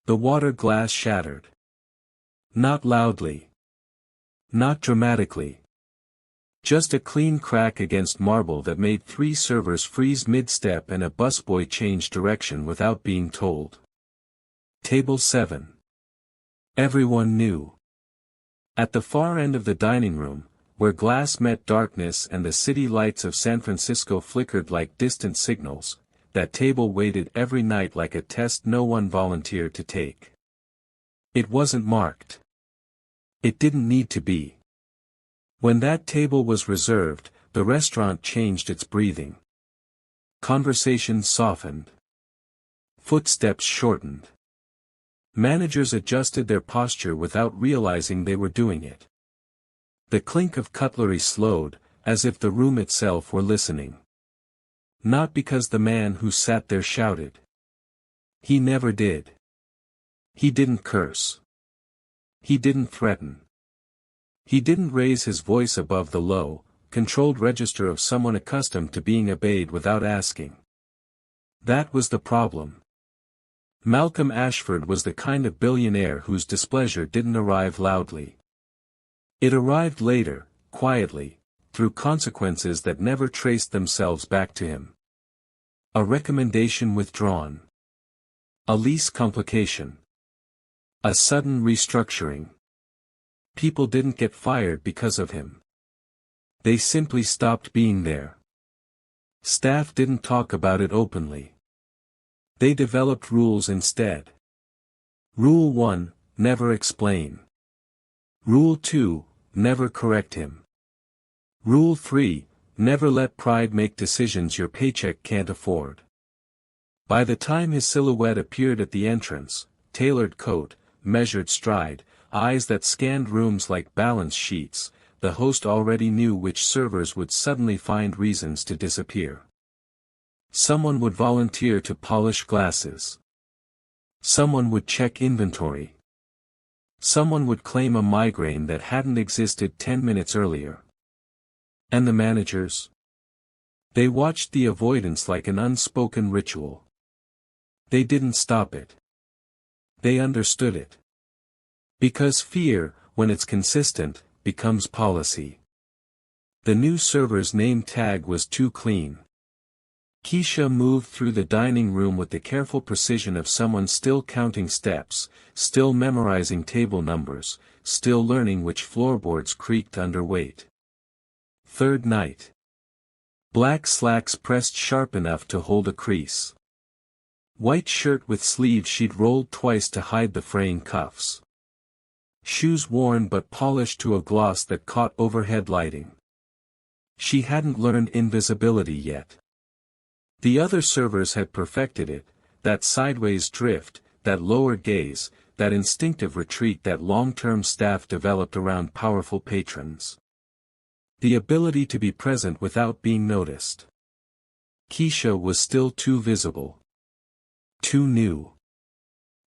The water glass shattered. Not loudly. Not dramatically. Just a clean crack against marble that made 3 servers freeze mid-step and a busboy change direction without being told. Table 7. Everyone knew. At the far end of the dining room, where glass met darkness and the city lights of San Francisco flickered like distant signals, that table waited every night like a test no one volunteered to take. It wasn't marked. It didn't need to be. When that table was reserved, the restaurant changed its breathing. Conversations softened. Footsteps shortened. Managers adjusted their posture without realizing they were doing it. The clink of cutlery slowed, as if the room itself were listening. Not because the man who sat there shouted. He never did. He didn't curse. He didn't threaten. He didn't raise his voice above the low, controlled register of someone accustomed to being obeyed without asking. That was the problem. Malcolm Ashford was the kind of billionaire whose displeasure didn't arrive loudly. It arrived later, quietly, through consequences that never traced themselves back to him. A recommendation withdrawn. A lease complication. A sudden restructuring. People didn't get fired because of him. They simply stopped being there. Staff didn't talk about it openly. They developed rules instead. Rule 1, never explain. Rule 2, never correct him. Rule 3, never let pride make decisions your paycheck can't afford. By the time his silhouette appeared at the entrance, tailored coat, measured stride, eyes that scanned rooms like balance sheets, the host already knew which servers would suddenly find reasons to disappear. Someone would volunteer to polish glasses. Someone would check inventory. Someone would claim a migraine that hadn't existed 10 minutes earlier. And the managers? They watched the avoidance like an unspoken ritual. They didn't stop it. They understood it. Because fear, when it's consistent, becomes policy. The new server's name tag was too clean. Keisha moved through the dining room with the careful precision of someone still counting steps, still memorizing table numbers, still learning which floorboards creaked under weight. Third night. Black slacks pressed sharp enough to hold a crease. White shirt with sleeves she'd rolled twice to hide the fraying cuffs. Shoes worn but polished to a gloss that caught overhead lighting. She hadn't learned invisibility yet. The other servers had perfected it, that sideways drift, that lower gaze, that instinctive retreat that long-term staff developed around powerful patrons. The ability to be present without being noticed. Keisha was still too visible. Too new.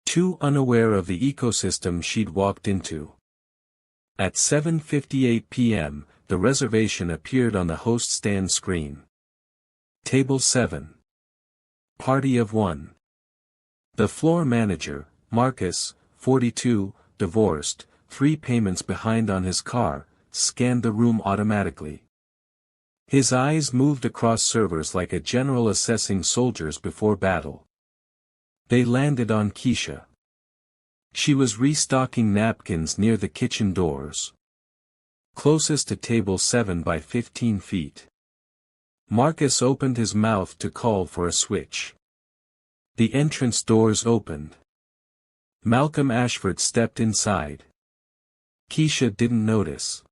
Too unaware of the ecosystem she'd walked into. At 7:58 p.m., the reservation appeared on the host stand screen. Table 7. Party of 1. The floor manager, Marcus, 42, divorced, 3 payments behind on his car, scanned the room automatically. His eyes moved across servers like a general assessing soldiers before battle. They landed on Keisha. She was restocking napkins near the kitchen doors. Closest to table 7 by 15 feet. Marcus opened his mouth to call for a switch. The entrance doors opened. Malcolm Ashford stepped inside. Keisha didn't notice.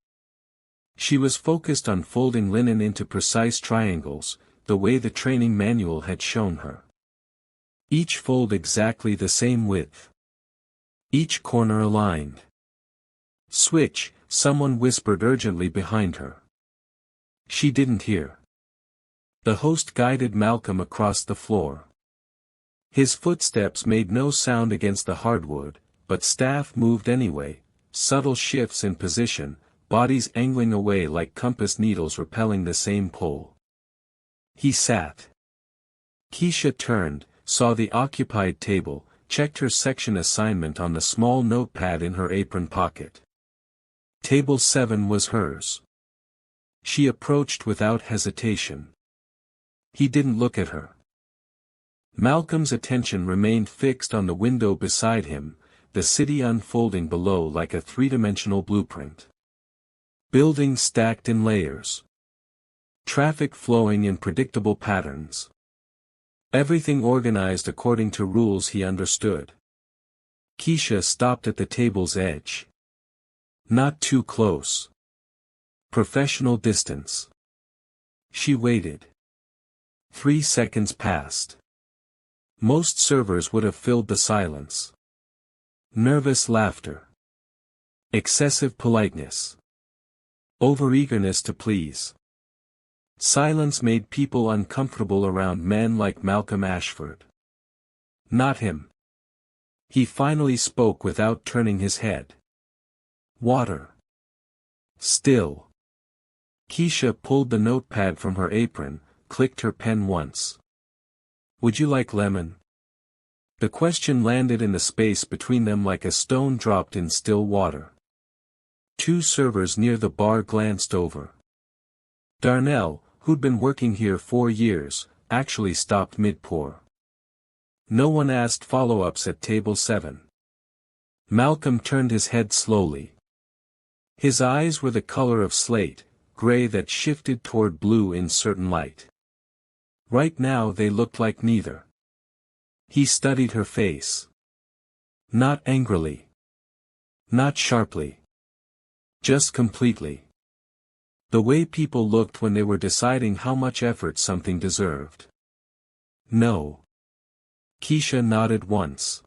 She was focused on folding linen into precise triangles, the way the training manual had shown her. Each fold exactly the same width. Each corner aligned. Switch, someone whispered urgently behind her. She didn't hear. The host guided Malcolm across the floor. His footsteps made no sound against the hardwood, but staff moved anyway, subtle shifts in position, bodies angling away like compass needles repelling the same pole. He sat. Keisha turned, saw the occupied table, checked her section assignment on the small notepad in her apron pocket. Table 7 was hers. She approached without hesitation. He didn't look at her. Malcolm's attention remained fixed on the window beside him, the city unfolding below like a three-dimensional blueprint. Buildings stacked in layers. Traffic flowing in predictable patterns. Everything organized according to rules he understood. Keisha stopped at the table's edge. Not too close. Professional distance. She waited. 3 seconds passed. Most servers would have filled the silence. Nervous laughter. Excessive politeness. Overeagerness to please. Silence made people uncomfortable around men like Malcolm Ashford. Not him. He finally spoke without turning his head. Water. Still. Keisha pulled the notepad from her apron, clicked her pen once. Would you like lemon? The question landed in the space between them like a stone dropped in still water. 2 servers near the bar glanced over. Darnell, who'd been working here 4 years, actually stopped mid-pour. No one asked follow-ups at table 7. Malcolm turned his head slowly. His eyes were the color of slate, gray that shifted toward blue in certain light. Right now they looked like neither. He studied her face. Not angrily. Not sharply. Just completely. The way people looked when they were deciding how much effort something deserved. No. Keisha nodded once.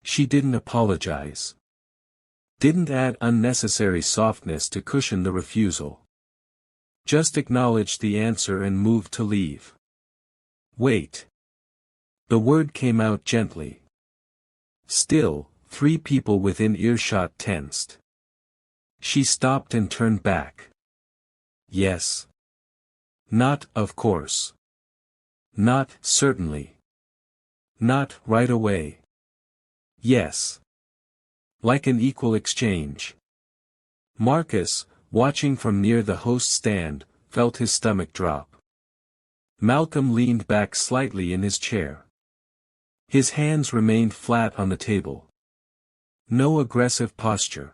She didn't apologize. Didn't add unnecessary softness to cushion the refusal. Just acknowledged the answer and moved to leave. Wait. The word came out gently. Still, 3 people within earshot tensed. She stopped and turned back. Yes. Not, of course. Not, certainly. Not, right away. Yes. Like an equal exchange. Marcus, watching from near the host stand, felt his stomach drop. Malcolm leaned back slightly in his chair. His hands remained flat on the table. No aggressive posture.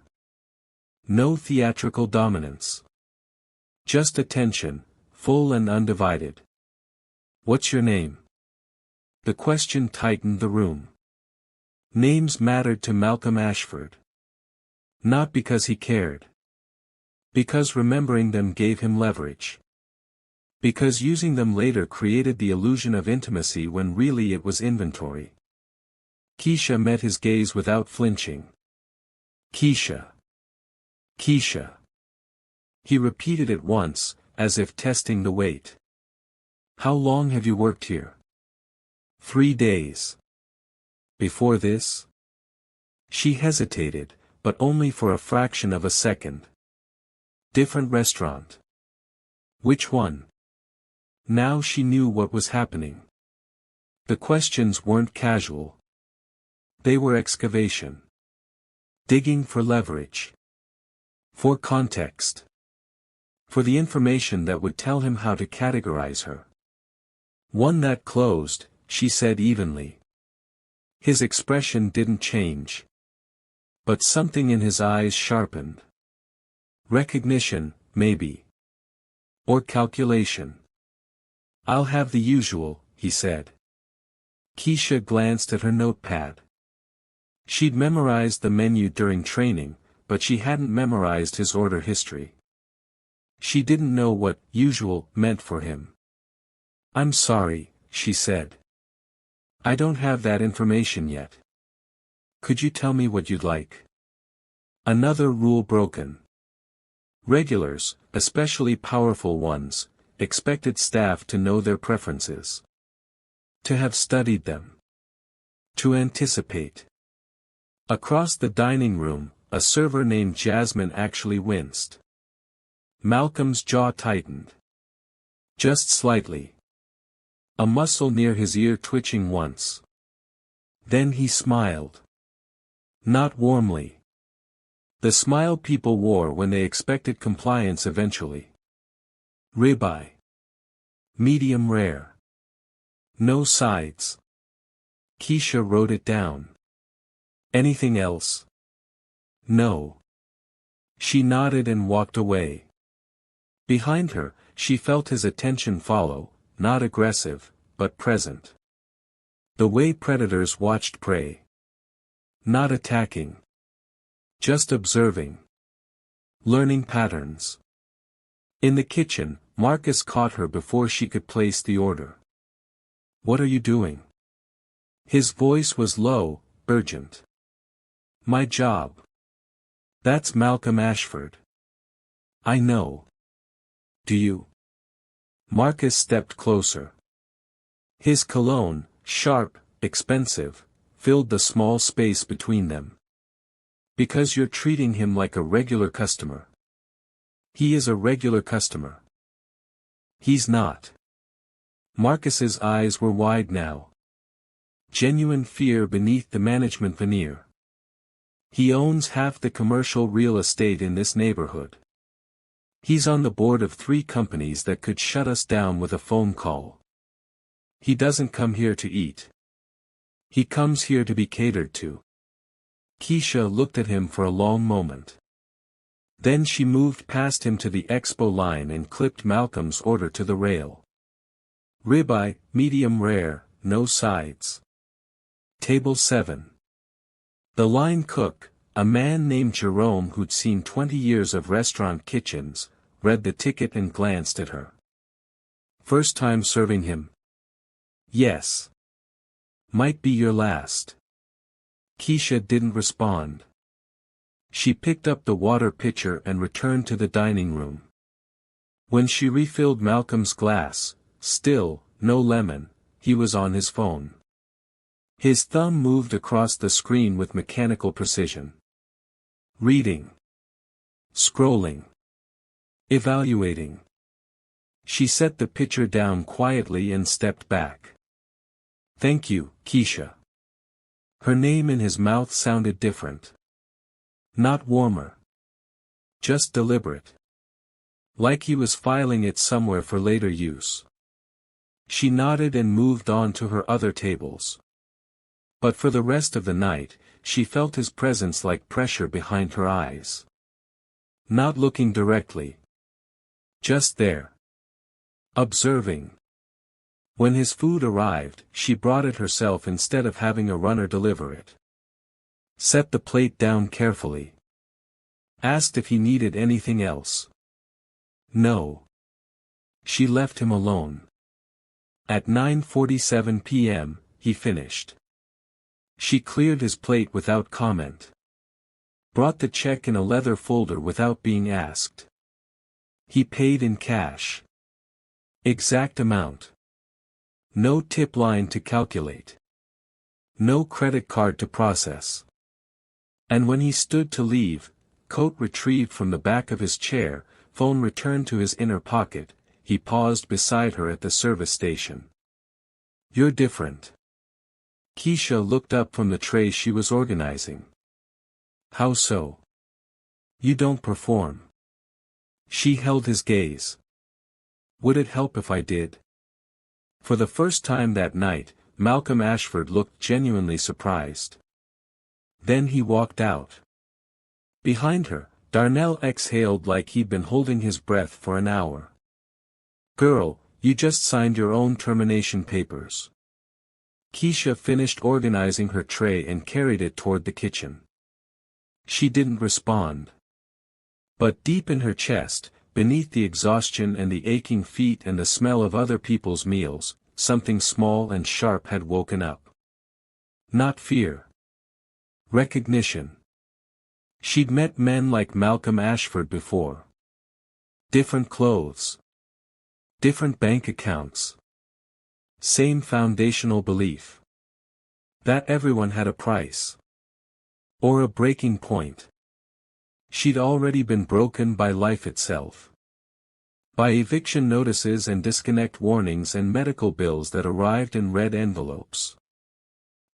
No theatrical dominance. Just attention, full and undivided. What's your name? The question tightened the room. Names mattered to Malcolm Ashford. Not because he cared. Because remembering them gave him leverage. Because using them later created the illusion of intimacy when really it was inventory. Keisha met his gaze without flinching. Keisha. Keisha. He repeated it once, as if testing the weight. How long have you worked here? 3 days. Before this? She hesitated, but only for a fraction of a second. Different restaurant. Which one? Now she knew what was happening. The questions weren't casual. They were excavation. Digging for leverage. For context. For the information that would tell him how to categorize her. One that closed, she said evenly. His expression didn't change. But something in his eyes sharpened. Recognition, maybe. Or calculation. I'll have the usual, he said. Keisha glanced at her notepad. She'd memorized the menu during training, but she hadn't memorized his order history. She didn't know what usual meant for him. I'm sorry, she said. I don't have that information yet. Could you tell me what you'd like? Another rule broken. Regulars, especially powerful ones, expected staff to know their preferences. To have studied them. To anticipate. Across the dining room, a server named Jasmine actually winced. Malcolm's jaw tightened. Just slightly. A muscle near his ear twitching once. Then he smiled. Not warmly. The smile people wore when they expected compliance eventually. Ribeye. Medium rare. No sides. Keisha wrote it down. Anything else? No. She nodded and walked away. Behind her, she felt his attention follow, not aggressive, but present. The way predators watched prey. Not attacking. Just observing. Learning patterns. In the kitchen, Marcus caught her before she could place the order. What are you doing? His voice was low, urgent. My job. That's Malcolm Ashford. I know. Do you? Marcus stepped closer. His cologne, sharp, expensive, filled the small space between them. Because you're treating him like a regular customer. He is a regular customer. He's not. Marcus's eyes were wide now. Genuine fear beneath the management veneer. He owns half the commercial real estate in this neighborhood. He's on the board of 3 companies that could shut us down with a phone call. He doesn't come here to eat. He comes here to be catered to. Keisha looked at him for a long moment. Then she moved past him to the expo line and clipped Malcolm's order to the rail. Ribeye, medium rare, no sides. Table 7. The line cook, a man named Jerome who'd seen 20 years of restaurant kitchens, read the ticket and glanced at her. First time serving him? Yes. Might be your last. Keisha didn't respond. She picked up the water pitcher and returned to the dining room. When she refilled Malcolm's glass, still, no lemon, he was on his phone. His thumb moved across the screen with mechanical precision. Reading. Scrolling. Evaluating. She set the pitcher down quietly and stepped back. Thank you, Keisha. Her name in his mouth sounded different. Not warmer. Just deliberate. Like he was filing it somewhere for later use. She nodded and moved on to her other tables. But for the rest of the night, she felt his presence like pressure behind her eyes. Not looking directly. Just there. Observing. When his food arrived, she brought it herself instead of having a runner deliver it. Set the plate down carefully. Asked if he needed anything else. No. She left him alone. At 9:47 p.m., he finished. She cleared his plate without comment. Brought the check in a leather folder without being asked. He paid in cash. Exact amount. No tip line to calculate. No credit card to process. And when he stood to leave, coat retrieved from the back of his chair, phone returned to his inner pocket, he paused beside her at the service station. You're different. Keisha looked up from the tray she was organizing. How so? You don't perform. She held his gaze. Would it help if I did? For the first time that night, Malcolm Ashford looked genuinely surprised. Then he walked out. Behind her, Darnell exhaled like he'd been holding his breath for an hour. Girl, you just signed your own termination papers. Keisha finished organizing her tray and carried it toward the kitchen. She didn't respond. But deep in her chest, beneath the exhaustion and the aching feet and the smell of other people's meals, something small and sharp had woken up. Not fear. Recognition. She'd met men like Malcolm Ashford before. Different clothes. Different bank accounts. Same foundational belief. That everyone had a price. Or a breaking point. She'd already been broken by life itself. By eviction notices and disconnect warnings and medical bills that arrived in red envelopes.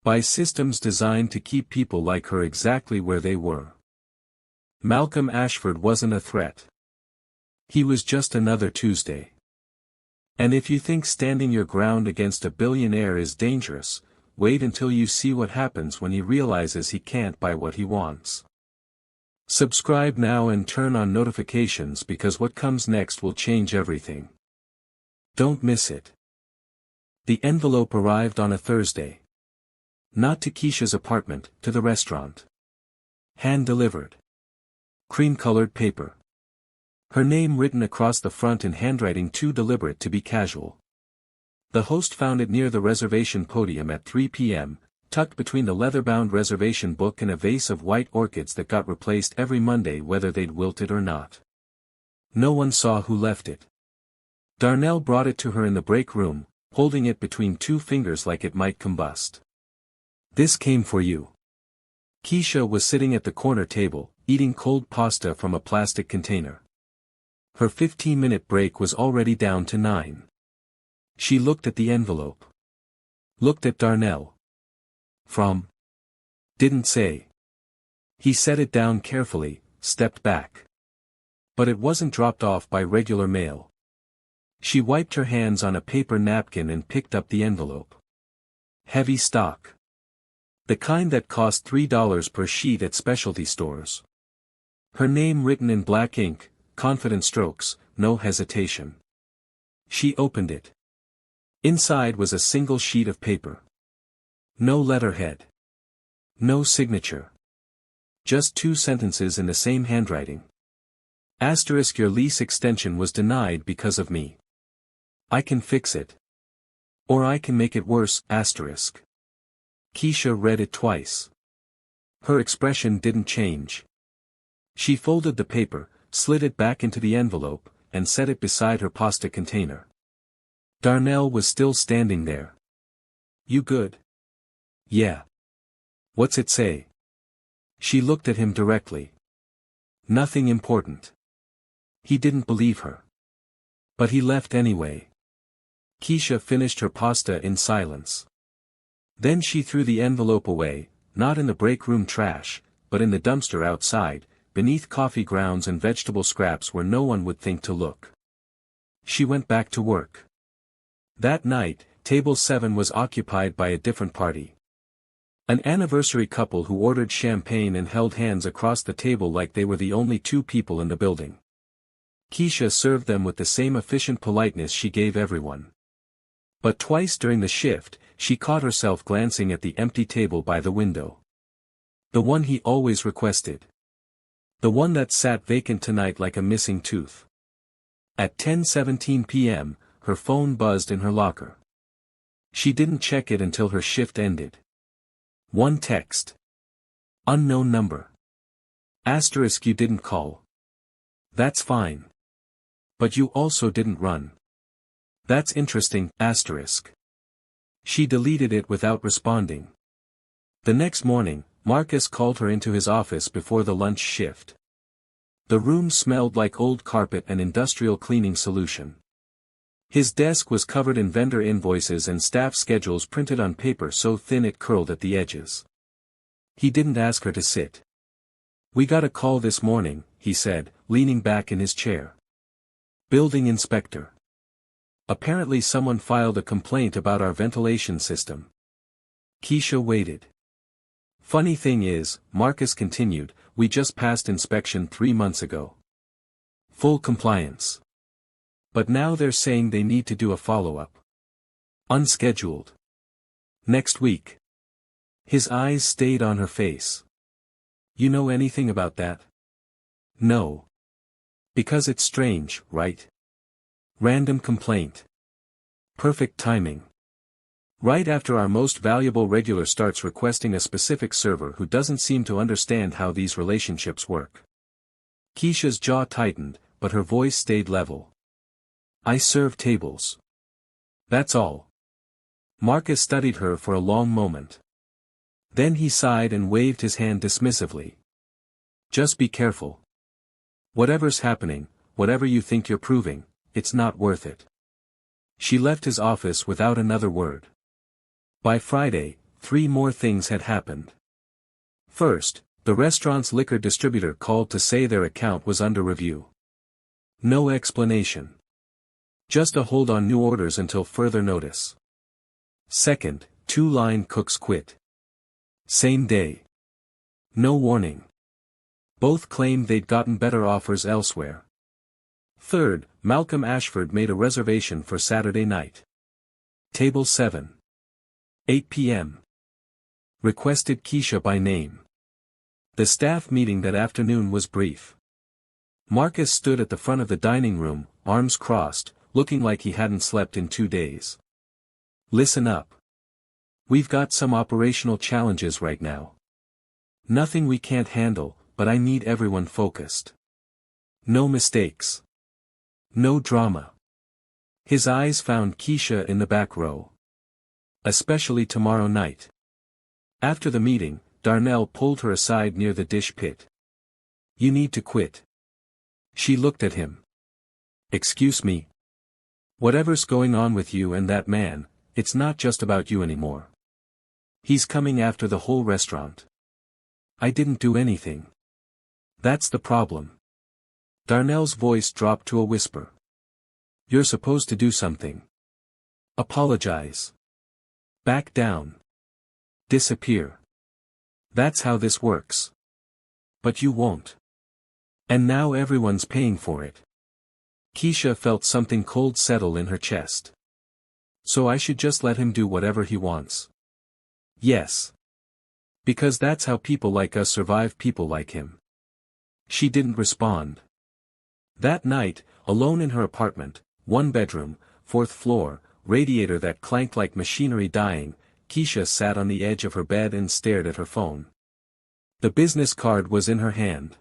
By systems designed to keep people like her exactly where they were. Malcolm Ashford wasn't a threat. He was just another Tuesday. And if you think standing your ground against a billionaire is dangerous, wait until you see what happens when he realizes he can't buy what he wants. Subscribe now and turn on notifications because what comes next will change everything. Don't miss it. The envelope arrived on a Thursday. Not to Keisha's apartment, to the restaurant. Hand-delivered. Cream-colored paper. Her name written across the front in handwriting too deliberate to be casual. The host found it near the reservation podium at 3 p.m., tucked between the leather-bound reservation book and a vase of white orchids that got replaced every Monday whether they'd wilted or not. No one saw who left it. Darnell brought it to her in the break room, holding it between two fingers like it might combust. This came for you. Keisha was sitting at the corner table, eating cold pasta from a plastic container. Her 15-minute break was already down to 9. She looked at the envelope. Looked at Darnell. From? Didn't say. He set it down carefully, stepped back. But it wasn't dropped off by regular mail. She wiped her hands on a paper napkin and picked up the envelope. Heavy stock. The kind that cost $3 per sheet at specialty stores. Her name written in black ink, confident strokes, no hesitation. She opened it. Inside was a single sheet of paper. No letterhead. No signature. Just 2 sentences in the same handwriting. Asterisk, your lease extension was denied because of me. I can fix it. Or I can make it worse, asterisk. Keisha read it twice. Her expression didn't change. She folded the paper, slid it back into the envelope, and set it beside her pasta container. Darnell was still standing there. You good? Yeah. What's it say? She looked at him directly. Nothing important. He didn't believe her. But he left anyway. Keisha finished her pasta in silence. Then she threw the envelope away, not in the break room trash, but in the dumpster outside, beneath coffee grounds and vegetable scraps where no one would think to look. She went back to work. That night, table 7 was occupied by a different party. An anniversary couple who ordered champagne and held hands across the table like they were the only 2 people in the building. Keisha served them with the same efficient politeness she gave everyone. But twice during the shift, she caught herself glancing at the empty table by the window. The one he always requested. The one that sat vacant tonight like a missing tooth. At 10:17 p.m., her phone buzzed in her locker. She didn't check it until her shift ended. One text. Unknown number. Asterisk, you didn't call. That's fine. But you also didn't run. That's interesting, asterisk. She deleted it without responding. The next morning, Marcus called her into his office before the lunch shift. The room smelled like old carpet and industrial cleaning solution. His desk was covered in vendor invoices and staff schedules printed on paper so thin it curled at the edges. He didn't ask her to sit. We got a call this morning, he said, leaning back in his chair. Building inspector. Apparently someone filed a complaint about our ventilation system. Keisha waited. Funny thing is, Marcus continued, we just passed inspection 3 months ago. Full compliance. But now they're saying they need to do a follow-up. Unscheduled. Next week. His eyes stayed on her face. You know anything about that? No. Because it's strange, right? Random complaint. Perfect timing. Right after our most valuable regular starts requesting a specific server who doesn't seem to understand how these relationships work. Keisha's jaw tightened, but her voice stayed level. I serve tables. That's all. Marcus studied her for a long moment. Then he sighed and waved his hand dismissively. Just be careful. Whatever's happening, whatever you think you're proving, it's not worth it. She left his office without another word. By Friday, 3 more things had happened. First, the restaurant's liquor distributor called to say their account was under review. No explanation. Just a hold on new orders until further notice. Second, 2 line cooks quit. Same day. No warning. Both claimed they'd gotten better offers elsewhere. Third, Malcolm Ashford made a reservation for Saturday night. Table 7. 8 p.m. Requested Keisha by name. The staff meeting that afternoon was brief. Marcus stood at the front of the dining room, arms crossed, looking like he hadn't slept in 2 days. Listen up. We've got some operational challenges right now. Nothing we can't handle, but I need everyone focused. No mistakes. No drama. His eyes found Keisha in the back row. Especially tomorrow night. After the meeting, Darnell pulled her aside near the dish pit. You need to quit. She looked at him. Excuse me. Whatever's going on with you and that man, it's not just about you anymore. He's coming after the whole restaurant. I didn't do anything. That's the problem. Darnell's voice dropped to a whisper. You're supposed to do something. Apologize. Back down. Disappear. That's how this works. But you won't. And now everyone's paying for it. Keisha felt something cold settle in her chest. So I should just let him do whatever he wants. Yes. Because that's how people like us survive people like him. She didn't respond. That night, alone in her apartment, 1 bedroom, 4th floor, radiator that clanked like machinery dying, Keisha sat on the edge of her bed and stared at her phone. The business card was in her hand.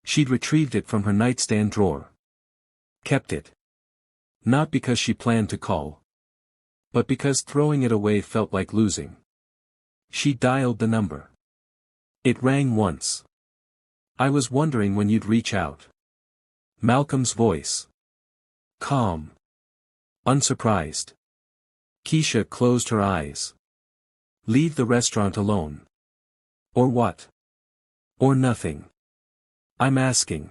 She'd retrieved it from her nightstand drawer. Kept it. Not because she planned to call. But because throwing it away felt like losing. She dialed the number. It rang once. I was wondering when you'd reach out. Malcolm's voice. Calm. Unsurprised. Keisha closed her eyes. Leave the restaurant alone. Or what? Or nothing. I'm asking.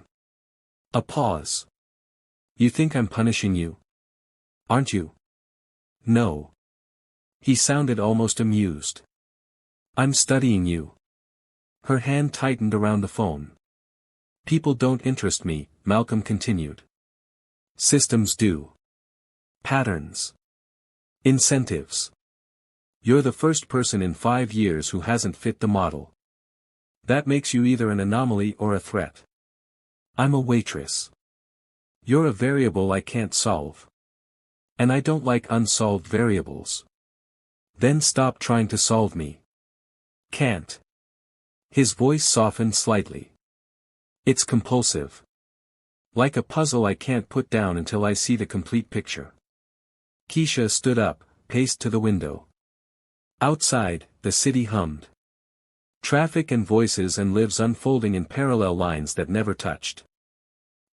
A pause. You think I'm punishing you? Aren't you? No. He sounded almost amused. I'm studying you. Her hand tightened around the phone. People don't interest me, Malcolm continued. Systems do. Patterns. Incentives. You're the first person in 5 years who hasn't fit the model. That makes you either an anomaly or a threat. I'm a waitress. You're a variable I can't solve. And I don't like unsolved variables. Then stop trying to solve me. Can't. His voice softened slightly. It's compulsive. Like a puzzle I can't put down until I see the complete picture. Keisha stood up, paced to the window. Outside, the city hummed. Traffic and voices and lives unfolding in parallel lines that never touched.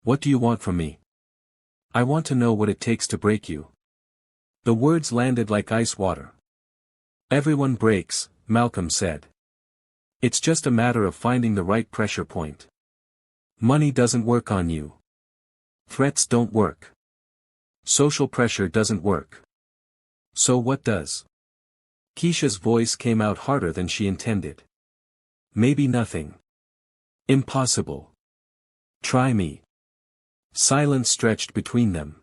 What do you want from me? I want to know what it takes to break you. The words landed like ice water. Everyone breaks, Malcolm said. It's just a matter of finding the right pressure point. Money doesn't work on you. Threats don't work. Social pressure doesn't work. So what does? Keisha's voice came out harder than she intended. Maybe nothing. Impossible. Try me. Silence stretched between them.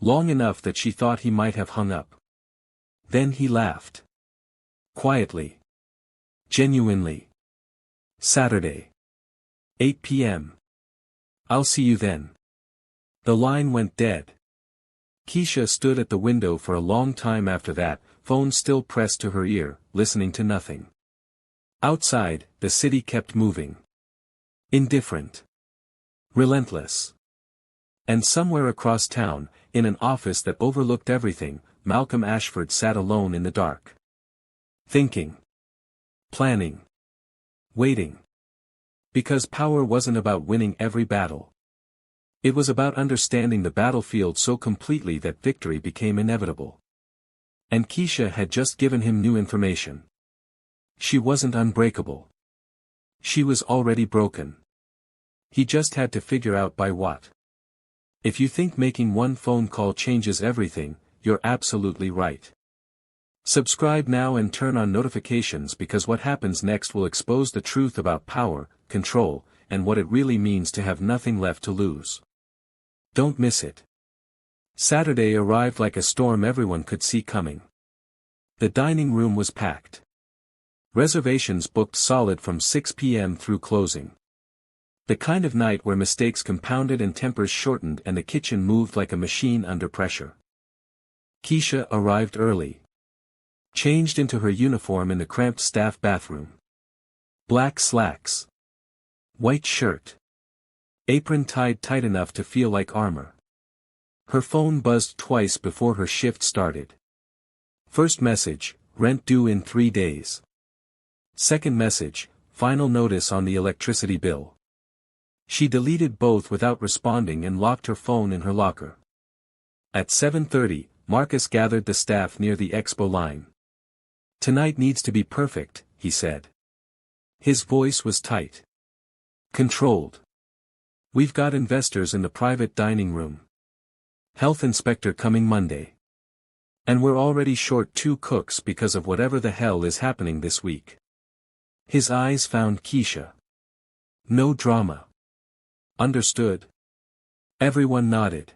Long enough that she thought he might have hung up. Then he laughed. Quietly. Genuinely. Saturday. 8 p.m. I'll see you then. The line went dead. Keisha stood at the window for a long time after that, phone still pressed to her ear, listening to nothing. Outside, the city kept moving. Indifferent. Relentless. And somewhere across town, in an office that overlooked everything, Malcolm Ashford sat alone in the dark. Thinking. Planning. Waiting. Because power wasn't about winning every battle. It was about understanding the battlefield so completely that victory became inevitable. And Keisha had just given him new information. She wasn't unbreakable. She was already broken. He just had to figure out by what. If you think making one phone call changes everything, you're absolutely right. Subscribe now and turn on notifications because what happens next will expose the truth about power, control, and what it really means to have nothing left to lose. Don't miss it. Saturday arrived like a storm everyone could see coming. The dining room was packed. Reservations booked solid from 6 p.m. through closing. The kind of night where mistakes compounded and tempers shortened and the kitchen moved like a machine under pressure. Keisha arrived early. Changed into her uniform in the cramped staff bathroom. Black slacks. White shirt. Apron tied tight enough to feel like armor. Her phone buzzed twice before her shift started. First message, rent due in 3 days. Second message, final notice on the electricity bill. She deleted both without responding and locked her phone in her locker. At 7:30, Marcus gathered the staff near the expo line. Tonight needs to be perfect, he said. His voice was tight. Controlled. We've got investors in the private dining room. Health inspector coming Monday. And we're already short 2 cooks because of whatever the hell is happening this week. His eyes found Keisha. No drama. Understood. Everyone nodded.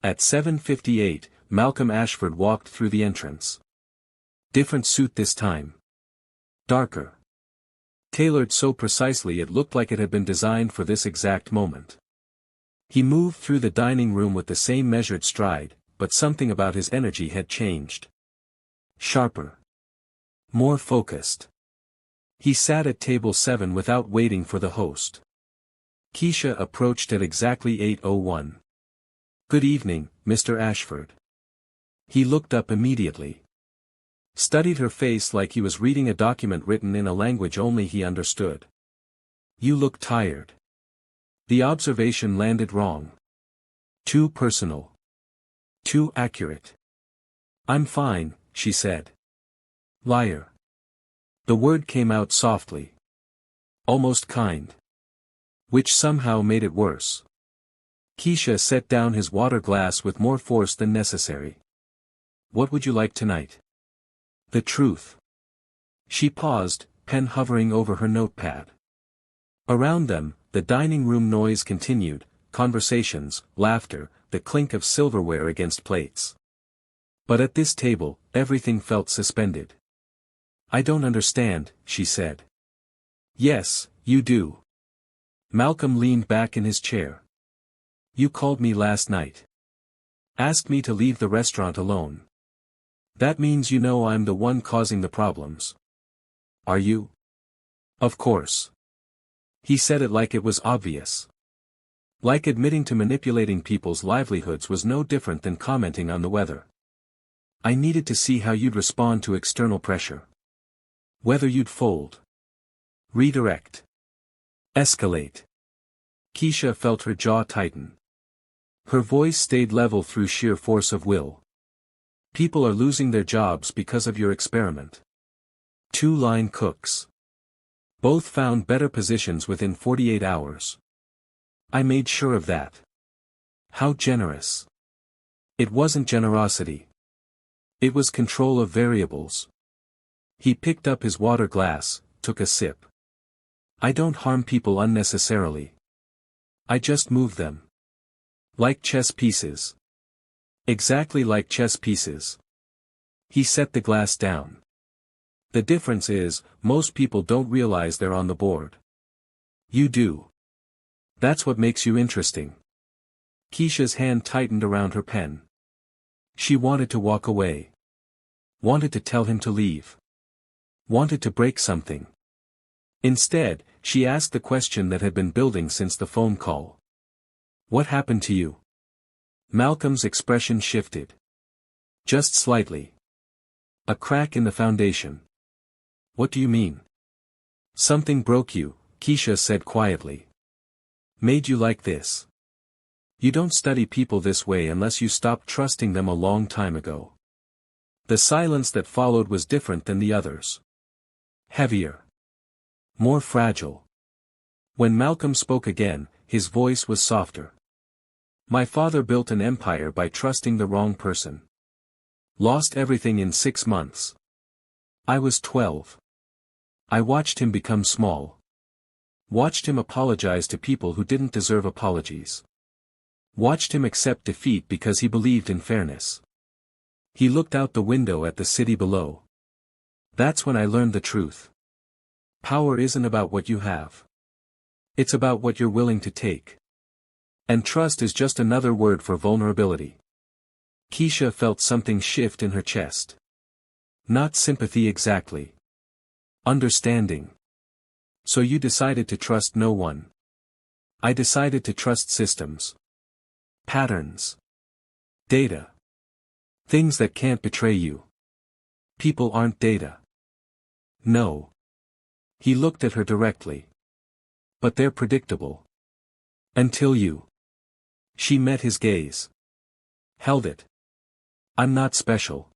At 7:58, Malcolm Ashford walked through the entrance. Different suit this time. Darker. Tailored so precisely it looked like it had been designed for this exact moment. He moved through the dining room with the same measured stride, but something about his energy had changed. Sharper. More focused. He sat at table 7 without waiting for the host. Keisha approached at exactly 8:01. Good evening, Mr. Ashford. He looked up immediately. Studied her face like he was reading a document written in a language only he understood. You look tired. The observation landed wrong. Too personal. Too accurate. I'm fine, she said. Liar. The word came out softly. Almost kind. Which somehow made it worse. Keisha set down his water glass with more force than necessary. What would you like tonight? The truth. She paused, pen hovering over her notepad. Around them, the dining room noise continued, conversations, laughter, the clink of silverware against plates. But at this table, everything felt suspended. I don't understand, she said. Yes, you do. Malcolm leaned back in his chair. You called me last night. Asked me to leave the restaurant alone. That means you know I'm the one causing the problems. Are you? Of course. He said it like it was obvious. Like admitting to manipulating people's livelihoods was no different than commenting on the weather. I needed to see how you'd respond to external pressure. Whether you'd fold. Redirect. Escalate. Keisha felt her jaw tighten. Her voice stayed level through sheer force of will. People are losing their jobs because of your experiment. 2 line cooks. Both found better positions within 48 hours. I made sure of that. How generous. It wasn't generosity. It was control of variables. He picked up his water glass, took a sip. I don't harm people unnecessarily. I just move them. Like chess pieces. Exactly like chess pieces. He set the glass down. The difference is, most people don't realize they're on the board. You do. That's what makes you interesting. Keisha's hand tightened around her pen. She wanted to walk away. Wanted to tell him to leave. Wanted to break something. Instead, she asked the question that had been building since the phone call. What happened to you? Malcolm's expression shifted. Just slightly. A crack in the foundation. What do you mean? Something broke you, Keisha said quietly. Made you like this. You don't study people this way unless you stopped trusting them a long time ago. The silence that followed was different than the others. Heavier. More fragile. When Malcolm spoke again, his voice was softer. My father built an empire by trusting the wrong person. Lost everything in 6 months. I was 12. I watched him become small. Watched him apologize to people who didn't deserve apologies. Watched him accept defeat because he believed in fairness. He looked out the window at the city below. That's when I learned the truth. Power isn't about what you have. It's about what you're willing to take. And trust is just another word for vulnerability. Keisha felt something shift in her chest. Not sympathy exactly. Understanding. So you decided to trust no one. I decided to trust systems. Patterns. Data. Things that can't betray you. People aren't data. No. He looked at her directly. But they're predictable. Until you. She met his gaze. Held it. I'm not special.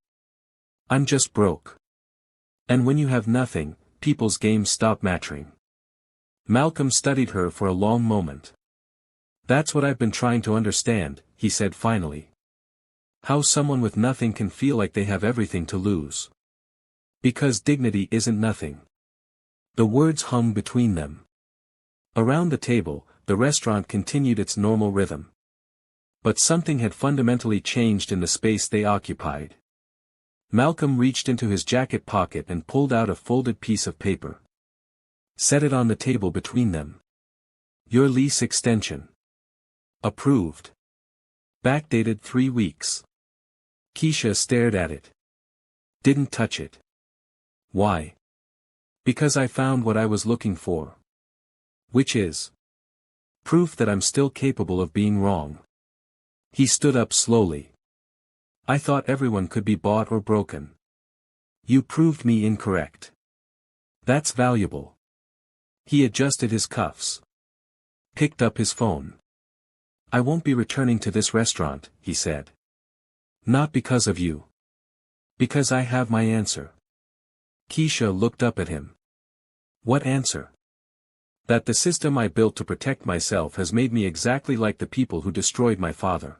I'm just broke. And when you have nothing, people's games stop matching. Malcolm studied her for a long moment. That's what I've been trying to understand, he said finally. How someone with nothing can feel like they have everything to lose. Because dignity isn't nothing. The words hung between them. Around the table, the restaurant continued its normal rhythm. But something had fundamentally changed in the space they occupied. Malcolm reached into his jacket pocket and pulled out a folded piece of paper. Set it on the table between them. Your lease extension. Approved. Backdated 3 weeks. Keisha stared at it. Didn't touch it. Why? Because I found what I was looking for. Which is proof that I'm still capable of being wrong. He stood up slowly. I thought everyone could be bought or broken. You proved me incorrect. That's valuable. He adjusted his cuffs. Picked up his phone. I won't be returning to this restaurant, he said. Not because of you. Because I have my answer. Keisha looked up at him. What answer? That the system I built to protect myself has made me exactly like the people who destroyed my father.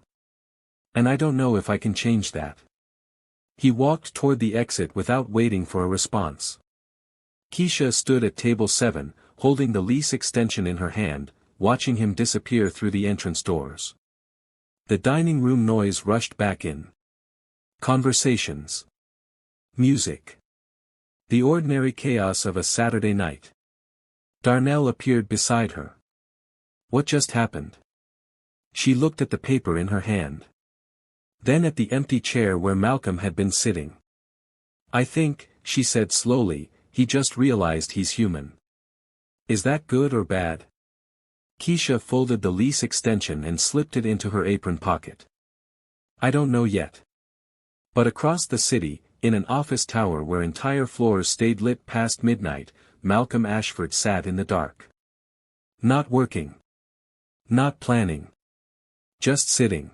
And I don't know if I can change that. He walked toward the exit without waiting for a response. Keisha stood at table 7, holding the lease extension in her hand, watching him disappear through the entrance doors. The dining room noise rushed back in. Conversations. Music. The ordinary chaos of a Saturday night. Darnell appeared beside her. What just happened? She looked at the paper in her hand. Then at the empty chair where Malcolm had been sitting. I think, she said slowly, he just realized he's human. Is that good or bad? Keisha folded the lease extension and slipped it into her apron pocket. I don't know yet. But across the city, in an office tower where entire floors stayed lit past midnight, Malcolm Ashford sat in the dark. Not working. Not planning. Just sitting.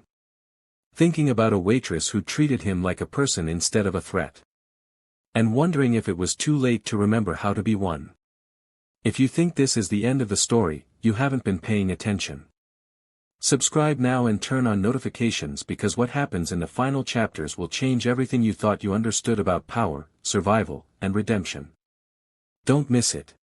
Thinking about a waitress who treated him like a person instead of a threat. And wondering if it was too late to remember how to be one. If you think this is the end of the story, you haven't been paying attention. Subscribe now and turn on notifications because what happens in the final chapters will change everything you thought you understood about power, survival, and redemption. Don't miss it.